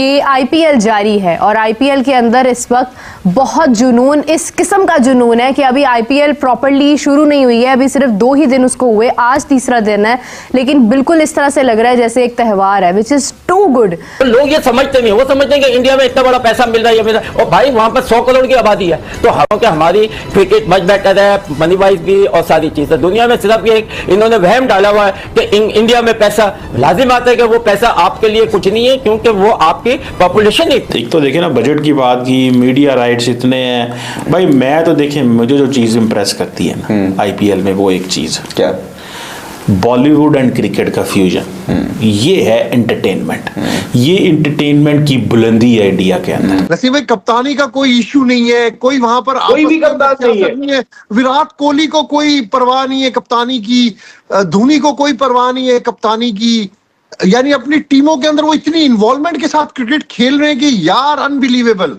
कि आईपीएल जारी है और आईपीएल के अंदर इस वक्त बहुत जुनून, इस किस्म का जुनून है कि अभी आईपीएल प्रॉपर्ली शुरू नहीं हुई है, अभी सिर्फ 2 ही दिन उसको हुए, आज तीसरा दिन है, लेकिन बिल्कुल इस तरह से लग रहा है जैसे एक त्यौहार है, विच इज टू गुड। लोग ये समझते नहीं, वो समझते हैं कि इंडिया में इतना बड़ा पैसा मिल रहा है, और भाई वहां पर 100 करोड़ की आबादी है, तो हमारी क्रिकेट मच बेटर है, मनी वाइज भी और सारी चीजें। दुनिया में सिर्फ ये इन्होंने वहम डाला हुआ है कि इंडिया में पैसा, लाजिम आता है कि वो पैसा आपके लिए कुछ नहीं है, क्योंकि वो आपकी पॉपुलेशन ही। तो देखिए ना, बजट की बात की, मीडिया राइट्स इतने हैं भाई। मैं तो देखिए, मुझे जो चीज इंप्रेस करती है ना आईपीएल में, वो एक चीज है, क्या? बॉलीवुड एंड क्रिकेट का फ्यूजन। ये है एंटरटेनमेंट, ये एंटरटेनमेंट की बुलंदी है इंडिया के अंदर। नसीम भाई, कप्तानी का कोई इश्यू नहीं है, कोई वहां पर कोई भी कप्तान नहीं है। विराट कोहली को कोई परवाह नहीं है कप्तानी की, धोनी को कोई परवाह नहीं है कप्तानी की, यानी अपनी टीमों के अंदर वो इतनी इन्वॉल्वमेंट के साथ क्रिकेट खेल रहे हैं कि यार अनबिलीवेबल।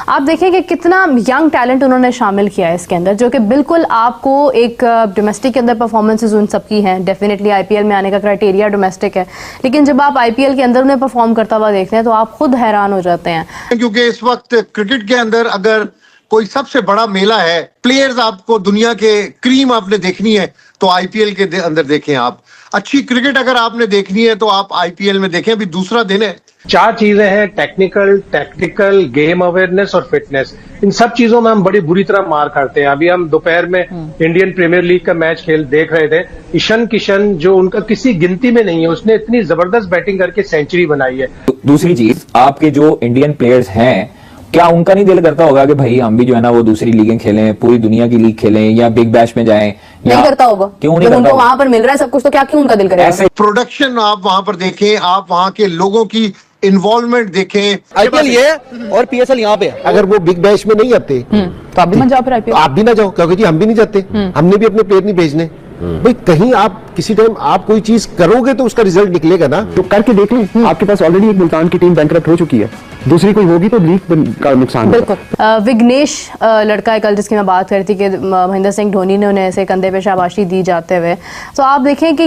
आप देखिए कि कितना यंग टैलेंट उन्होंने शामिल किया है इसके अंदर, जो कि बिल्कुल आपको एक डोमेस्टिक के अंदर परफॉर्मेंसेस उन सबकी हैं, डेफिनेटली आईपीएल में आने का क्राइटेरिया डोमेस्टिक है, लेकिन जब आप आईपीएल के अंदर उन्हें परफॉर्म करता हुआ देखते हैं तो आप खुद हैरान हो जाते हैं। क्योंकि इस वक्त क्रिकेट के अंदर अगर कोई सबसे बड़ा मेला है, प्लेयर्स आपको दुनिया के क्रीम आपने देखनी है तो आईपीएल के अंदर देखें। आप अच्छी क्रिकेट अगर आपने देखनी है तो आप आईपीएल में देखें। अभी दूसरा दिन है। 4 चीजें हैं, टैक्टिकल, गेम अवेयरनेस और फिटनेस। इन सब चीजों में हम बड़ी बुरी तरह मार खाते हैं। अभी हम दोपहर में इंडियन प्रीमियर लीग का मैच देख रहे थे। ईशान किशन, जो उनका किसी गिनती में नहीं है, उसने इतनी जबरदस्त बैटिंग करके सेंचुरी बनाई है। दूसरी चीज, आपके जो इंडियन प्लेयर्स हैं, क्या उनका नहीं दिल करता होगा कि भाई हम भी जो है ना वो दूसरी लीगें खेलें, पूरी दुनिया की लीग खेलें या बिग बैश में जाएं? नहीं करता होगा। क्यों नहीं करता? उनको वहां पर मिल रहा है सब कुछ, तो क्या क्यों उनका दिल करेगा? ऐसे प्रोडक्शन आप वहां पर देखें, आप वहां के लोगों की इन्वॉल्वमेंट देखें। आईपीएल ये है और पीएसएल यहाँ पे है। अगर वो बिग बैश में नहीं आते तो आप भी मत जाओ फिर आईपीएल। आप भी ना जाओ, क्योंकि जी हम भी नहीं जाते, हमने भी अपने प्लेयर नहीं भेजने। भाई कहीं आप किसी टाइम आप कोई चीज करोगे तो उसका रिजल्ट निकलेगा ना। तो करके देख लें, आपके पास ऑलरेडी एक मुल्तान की टीम बैंकरप्ट हो चुकी है, दूसरी कोई होगी तो लीग का नुकसान। बिल्कुल। विघ्नेश लड़का है कल जिसकी मैं बात कर रही थी कि महेंद्र सिंह धोनी ने उन्हें ऐसे कंधे पे शाबाशी दी जाते हुए, तो आप देखें कि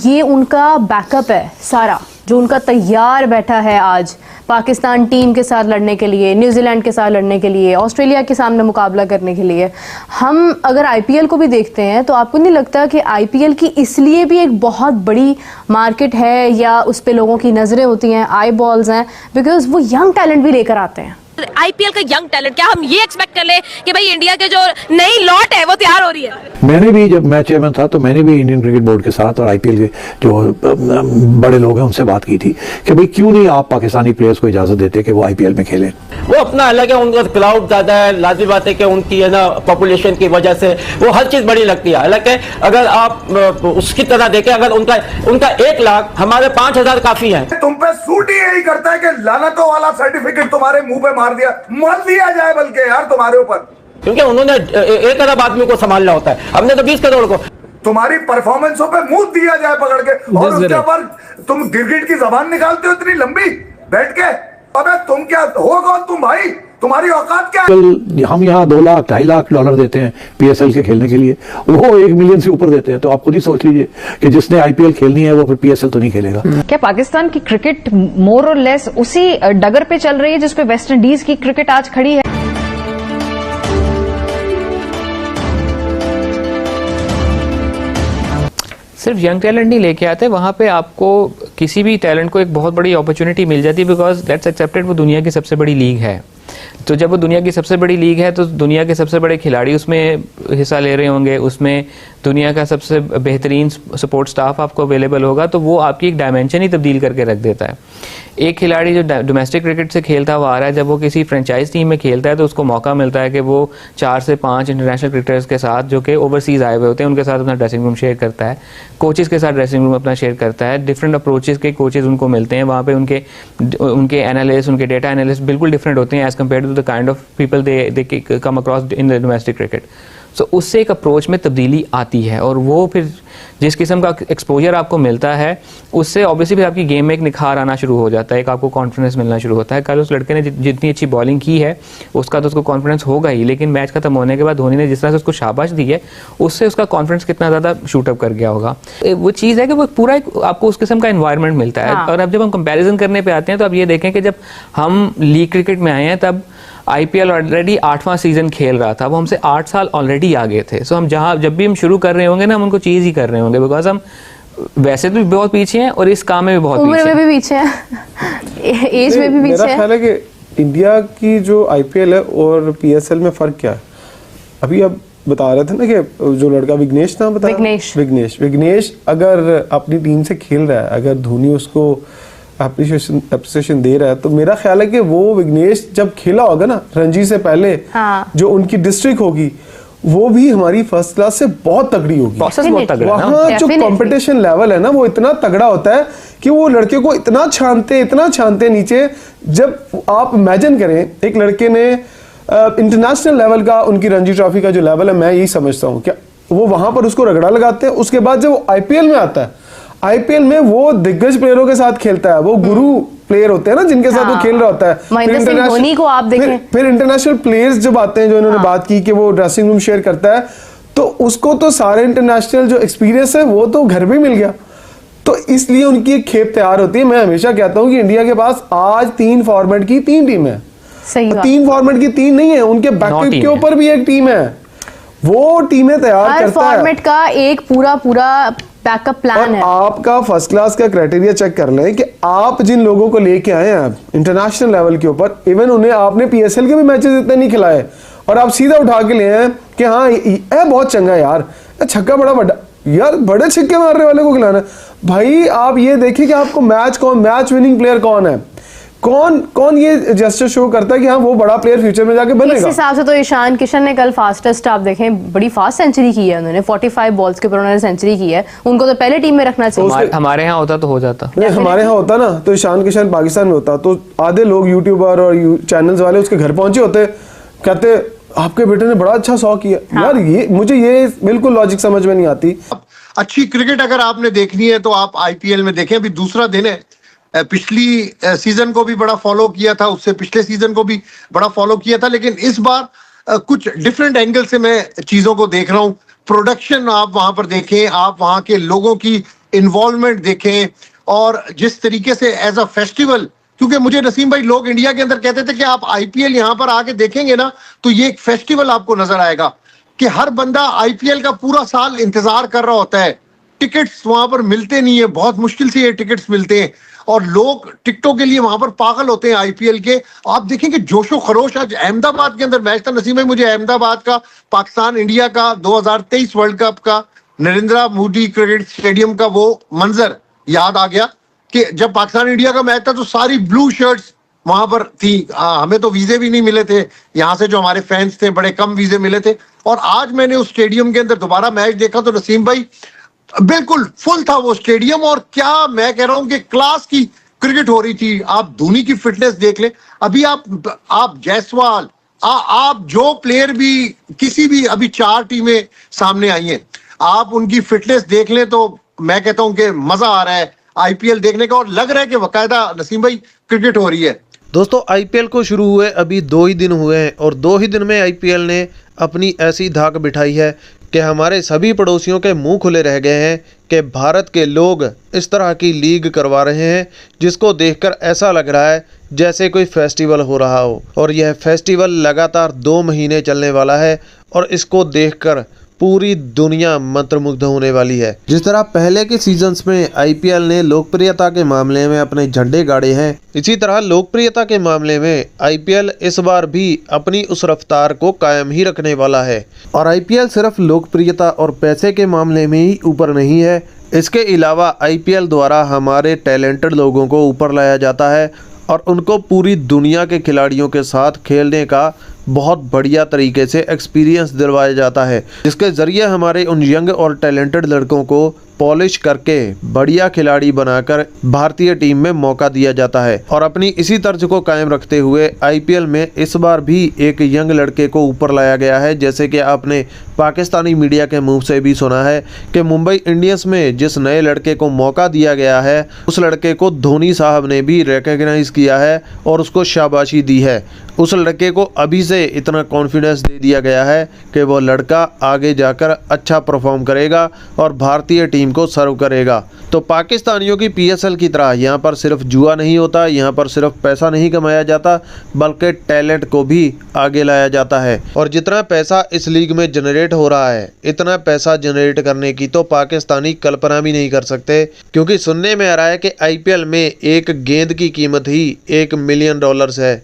ये उनका बैकअप है सारा, जो उनका तैयार बैठा है आज पाकिस्तान टीम के साथ लड़ने के लिए, न्यूजीलैंड के साथ लड़ने के लिए, ऑस्ट्रेलिया के सामने मुकाबला करने के लिए। हम अगर आईपीएल को भी देखते हैं तो आपको नहीं लगता कि आईपीएल की इसलिए भी एक बहुत बड़ी मार्केट है या उस पे लोगों की नजरें होती हैं, आई बॉल्स हैं, बिकॉज वो यंग टैलेंट भी लेकर आते हैं। आईपीएल का यंग टैलेंट, क्या हम ये एक्सपेक्ट कर ले कि भाई इंडिया के जो नई लॉट है वो तैयार हो रही है? मैंने भी, जब मैं चेयरमैन था तो मैंने भी इंडियन क्रिकेट बोर्ड के साथ और आईपीएल के जो बड़े लोग हैं उनसे बात की थी कि भाई क्यों नहीं आप पाकिस्तानी प्लेयर्स को इजाजत देते कि वो आईपीएल में खेलें। वो अपना अलग है, उनका क्राउड ज्यादा है, लाजिम बात है कि उनकी है ना पॉपुलेशन की वजह से वो हर चीज बड़ी लगती है। हालांकि अगर आप उसकी तरह देखें, अगर उनका 1 लाख, हमारे 5000 काफी है। तुम पे सूट ही यही करता है कि लानतों वाला सर्टिफिकेट तुम्हारे मुंह पे मार दिया जाए, बल्कि यार तुम्हारे ऊपर, क्योंकि उन्होंने 1 अरब आदमी को संभालना होता है, हमने तो 20 करोड़ को। तुम्हारी परफॉर्मेंसों पे मुंह दिया जाए पकड़ के, और उसके ऊपर तुम गिरगिट की जबान निकालते हो इतनी लंबी बैठ के। अबे तुम क्या हो, कौन तुम भाई? तुम्हारी औकात क्या है? हम यहाँ 2 लाख 2.5 लाख डॉलर देते हैं पीएसएल के खेलने के लिए, वो 1 मिलियन से ऊपर देते हैं। तो आप खुद ही सोच लीजिए कि जिसने आईपीएल खेलनी है वो फिर पीएसएल तो नहीं खेलेगा। क्या पाकिस्तान की क्रिकेट मोर और लेस उसी डगर पे चल रही है जिसपे वेस्ट इंडीज की क्रिकेट आज खड़ी है? सिर्फ यंग टैलेंट नहीं लेके आते, वहाँ पे आपको किसी भी टैलेंट को एक बहुत बड़ी अपॉर्चुनिटी मिल जाती है, बिकॉज लेट्स एक्सेप्टेड वो दुनिया की सबसे बड़ी लीग है। तो जब वो दुनिया की सबसे बड़ी लीग है तो दुनिया के सबसे बड़े खिलाड़ी उसमें हिस्सा ले रहे होंगे, उसमें दुनिया का सबसे बेहतरीन सपोर्ट स्टाफ आपको अवेलेबल होगा, तो वो आपकी एक डायमेंशन ही तब्दील करके रख देता है। एक खिलाड़ी जो डोमेस्टिक क्रिकेट से खेलता हुआ आ रहा है, जब वो किसी फ्रेंचाइज टीम में खेलता है तो उसको मौका मिलता है कि वो 4 से 5 इंटरनेशनल क्रिकेटर्स के साथ जो कि ओवरसीज आए हुए होते हैं उनके साथ अपना ड्रेसिंग रूम शेयर करता है, कोचेस के साथ ड्रेसिंग रूम अपना शेयर करता है, डिफरेंट अप्रोचेस के कोचेस उनको मिलते हैं, वहाँ पे उनके एनालिस्ट, उनके डेटा एनालिस्ट बिल्कुल डिफरेंट होते हैं as compared to the kind of people they come across in the domestic cricket. So उससे एक अप्रोच में तब्दीली आती है, और वो फिर जिस किस्म का एक्सपोजर आपको मिलता है उससे ऑब्वियसली फिर आपकी गेम में एक निखार आना शुरू हो जाता है, एक आपको कॉन्फिडेंस मिलना शुरू होता है। कल उस लड़के ने जितनी अच्छी बॉलिंग की है उसका तो उसको कॉन्फिडेंस होगा ही, लेकिन मैच खत्म होने के बाद धोनी ने जिस तरह से उसको शाबाश दी है उससे उसका कॉन्फिडेंस कितना ज़्यादा शूटअप कर गया होगा। वो चीज़ है कि वो पूरा आपको उस किस्म का एनवायरनमेंट मिलता है। और अब जब हम कंपैरिजन करने पे आते हैं तो अब ये देखें कि जब हम लीग क्रिकेट में आए हैं तब आईपीएल ऑलरेडी 8वां सीजन खेल रहा था, वो हमसे 8 साल ऑलरेडी आगे थे। सो हम जब भी हम शुरू कर रहे होंगे ना, हम उनको चीज़ ही कर रहे होंगे, बिकॉज हम वैसे तो भी बहुत पीछे हैं और इस काम में भी बहुत उम्र में भी पीछे हैं, एज में भी पीछे मेरा हैं। ख्याल है कि इंडिया की जो आईपीएल है और पीएसएल में फर्क क्या है, अभी अब बता रहे थे ना कि जो लड़का विघ्नेश नाम बता, विघ्नेश अगर अपनी टीम से खेल रहा है, अगर धोनी उसको एप्रिसिएशन दे रहा है, तो मेरा ख्याल है कि वो विघ्नेश जब खेला होगा ना रणजी से पहले, जो उनकी डिस्ट्रिक्ट होगी वो भी हमारी फर्स्ट क्लास से बहुत तगड़ी होगी। वहाँ जो कंपटीशन लेवल है ना वो इतना तगड़ा होता है कि वो लड़के को इतना छानते नीचे। जब आप इमेजिन करें एक लड़के ने इंटरनेशनल लेवल का, उनकी रणजी ट्रॉफी का जो लेवल है, मैं यही समझता हूँ कि वो वहां पर उसको रगड़ा लगाते हैं। उसके बाद जब वो आईपीएल में आता है, आईपीएल में वो दिग्गज प्लेयरों के साथ खेलता है, वो गुरु प्लेयर होते हैं ना जिनके साथ वो खेल रहा होता है। महेंद्र सिंह धोनी को आप देखें, फिर इंटरनेशनल प्लेयर्स जब आते हैं, जो इन्होंने बात की कि वो ड्रेसिंग रूम शेयर करता है, तो उसको तो सारे इंटरनेशनल जो एक्सपीरियंस है वो तो घर में मिल गया, तो इसलिए उनकी एक खेप तैयार होती है। मैं हमेशा कहता हूँ कि इंडिया के पास आज 3 फॉर्मेट की 3 टीम है, 3 फॉर्मेट की 3 नहीं है, उनके बैकअप के ऊपर भी एक टीम है, वो टीमें तैयार करता है। हर फॉर्मेट का एक पूरा बैकअप प्लान है। आपका फर्स्ट क्लास का क्राइटेरिया चेक कर लें कि आप जिन लोगों को लेके आए हैं इंटरनेशनल लेवल के ऊपर, इवन उन्हें आपने पीएसएल के भी मैचेस इतने नहीं खिलाए और आप सीधा उठा के ले आए कि हाँ ये बहुत चंगा यार, छक्का बड़ा बड़ा यार, बड़े छक्के मारने वाले को खिलाना। भाई आप ये देखिए कि आपको मैच विनिंग प्लेयर कौन है, कौन ये जेस्चर शो करता है कि हाँ वो बड़ा प्लेयर फ्यूचर में जाके बनेगा। इस हिसाब से तो ईशान किशन ने कल फास्टेस्ट, आप देखें बड़ी फास्ट सेंचुरी की है उन्होंने, 45 बॉल्स के ऊपर उन्होंने सेंचुरी की है। उनको तो पहले टीम में रखना चाहिए। हमारे यहाँ होता तो हो जाता, नहीं हमारे यहाँ होता ना तो ईशान किशन पाकिस्तान में होता, तो आधे लोग यूट्यूबर और चैनल्स वाले उसके घर पहुंचे होते, कहते आपके बेटे ने बड़ा अच्छा शो किया। यार ये मुझे ये बिल्कुल लॉजिक समझ में नहीं आती। अच्छी क्रिकेट अगर आपने देखनी है तो आप आईपीएल में देखें, अभी दूसरा दिन है। पिछली सीजन को भी बड़ा फॉलो किया था, उससे पिछले सीजन को भी बड़ा फॉलो किया था, लेकिन इस बार कुछ डिफरेंट एंगल से मैं चीजों को देख रहा हूं। प्रोडक्शन आप वहां पर देखें, आप वहां के लोगों की इन्वॉल्वमेंट देखें, और जिस तरीके से एज अ फेस्टिवल, क्योंकि मुझे नसीम भाई लोग इंडिया के अंदर कहते थे कि आप आईपीएल यहां पर आके देखेंगे ना तो ये एक फेस्टिवल आपको नजर आएगा कि हर बंदा आईपीएल का पूरा साल इंतजार कर रहा होता है। टिकट्स वहां पर मिलते नहीं है, बहुत मुश्किल से ये टिकट्स मिलते हैं और लोग टिकटों के लिए वहां पर पागल होते हैं आईपीएल के। आप देखेंगे जोशो खरोश। आज अहमदाबाद के अंदर मैच था नसीम भाई, मुझे अहमदाबाद का पाकिस्तान इंडिया का 2023 वर्ल्ड कप का नरेंद्र मोदी क्रिकेट स्टेडियम का वो मंजर याद आ गया कि जब पाकिस्तान इंडिया का मैच था तो सारी ब्लू शर्ट्स वहां पर थी। हमें तो वीजे भी नहीं मिले थे यहाँ से, जो हमारे फैंस थे बड़े कम वीजे मिले थे। और आज मैंने उस स्टेडियम के अंदर दोबारा मैच देखा तो नसीम भाई बिल्कुल फुल था वो स्टेडियम, और क्या मैं कह रहा हूं कि क्लास की क्रिकेट हो रही थी। आप धोनी की फिटनेस देख लें, अभी आप जायसवाल, आप जो प्लेयर भी किसी भी, अभी 4 टीमें सामने आई हैं, आप उनकी फिटनेस देख लें तो मैं कहता हूं कि मजा आ रहा है आईपीएल देखने का, और लग रहा है कि बाकायदा नसीम भाई क्रिकेट हो रही है। दोस्तों आईपीएल को शुरू हुए अभी 2 ही दिन हुए हैं और 2 ही दिन में आईपीएल ने अपनी ऐसी धाक बिठाई है कि हमारे सभी पड़ोसियों के मुंह खुले रह गए हैं कि भारत के लोग इस तरह की लीग करवा रहे हैं जिसको देखकर ऐसा लग रहा है जैसे कोई फेस्टिवल हो रहा हो। और यह फेस्टिवल लगातार 2 महीने चलने वाला है और इसको देखकर पूरी दुनिया मंत्रमुग्ध होने वाली है। जिस तरह पहले के सीजन्स में आईपीएल ने लोकप्रियता के मामले में अपने झंडे गाड़े हैं, इसी तरह लोकप्रियता के मामले में आईपीएल इस बार भी अपनी उस रफ्तार को कायम ही रखने वाला है। और आईपीएल सिर्फ लोकप्रियता और पैसे के मामले में ही ऊपर नहीं है, इसके अलावा आईपीएल द्वारा हमारे टैलेंटेड लोगों को ऊपर लाया जाता है और उनको पूरी दुनिया के खिलाड़ियों के साथ खेलने का बहुत बढ़िया तरीके से एक्सपीरियंस दिलवाया जाता है, जिसके ज़रिए हमारे उन यंग और टैलेंटेड लड़कों को पॉलिश करके बढ़िया खिलाड़ी बनाकर भारतीय टीम में मौका दिया जाता है। और अपनी इसी तर्ज को कायम रखते हुए आईपीएल में इस बार भी एक यंग लड़के को ऊपर लाया गया है। जैसे कि आपने पाकिस्तानी मीडिया के मुंह से भी सुना है कि मुंबई इंडियंस में जिस नए लड़के को मौका दिया गया है, उस लड़के को धोनी साहब ने भी रिकॉग्नाइज किया है और उसको शाबाशी दी है। उस लड़के को अभी से इतना कॉन्फिडेंस दे दिया गया है कि वो लड़का आगे जाकर अच्छा परफॉर्म करेगा और भारतीय टीम को सर्व करेगा। तो पाकिस्तानियों की पीएसएल की तरह यहाँ पर सिर्फ जुआ नहीं होता, यहाँ पर सिर्फ पैसा नहीं कमाया जाता, बल्कि टैलेंट को भी आगे लाया जाता है। और जितना पैसा इस लीग में जनरेट हो रहा है, इतना पैसा जनरेट करने की तो पाकिस्तानी कल्पना भी नहीं कर सकते, क्योंकि सुनने में आ रहा है कि आईपीएल में एक गेंद की कीमत ही $1 मिलियन है।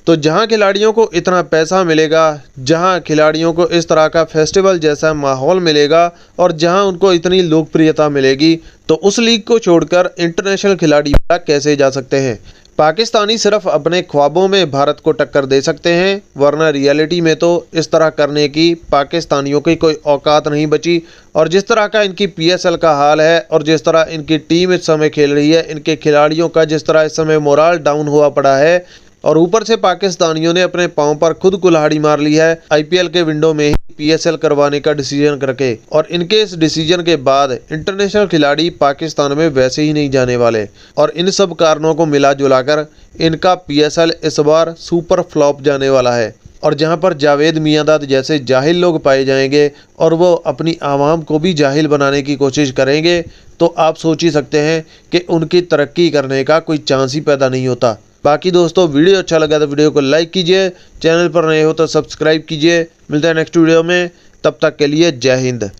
तो जहां खिलाड़ियों को इतना पैसा मिलेगा, जहां खिलाड़ियों को इस तरह का फेस्टिवल जैसा माहौल मिलेगा और जहां उनको इतनी लोकप्रियता मिलेगी, तो उस लीग को छोड़कर इंटरनेशनल खिलाड़ी कैसे जा सकते हैं। पाकिस्तानी सिर्फ अपने ख्वाबों में भारत को टक्कर दे सकते हैं, वरना रियलिटी में तो इस तरह करने की पाकिस्तानियों की कोई औकात नहीं बची। और जिस तरह का इनकी पीएसएल का हाल है और जिस तरह इनकी टीम इस समय खेल रही है, इनके खिलाड़ियों का जिस तरह इस समय मोराल डाउन हुआ पड़ा है, और ऊपर से पाकिस्तानियों ने अपने पांव पर खुद कुल्हाड़ी मार ली है आईपीएल के विंडो में ही पीएसएल करवाने का डिसीजन करके। और इनके इस डिसीजन के बाद इंटरनेशनल खिलाड़ी पाकिस्तान में वैसे ही नहीं जाने वाले। और इन सब कारणों को मिला जुलाकर इनका पीएसएल इस बार सुपर फ्लॉप जाने वाला है। और जहां पर जावेद मियांदाद जैसे जाहिल लोग पाए जाएंगे और वो अपनी आवाम को भी जाहिल बनाने की कोशिश करेंगे, तो आप सोच ही सकते हैं कि उनकी तरक्की करने का कोई चांस ही पैदा नहीं होता। बाकी दोस्तों, वीडियो अच्छा लगा तो वीडियो को लाइक कीजिए, चैनल पर नए हो तो सब्सक्राइब कीजिए। मिलते हैं नेक्स्ट वीडियो में, तब तक के लिए जय हिंद।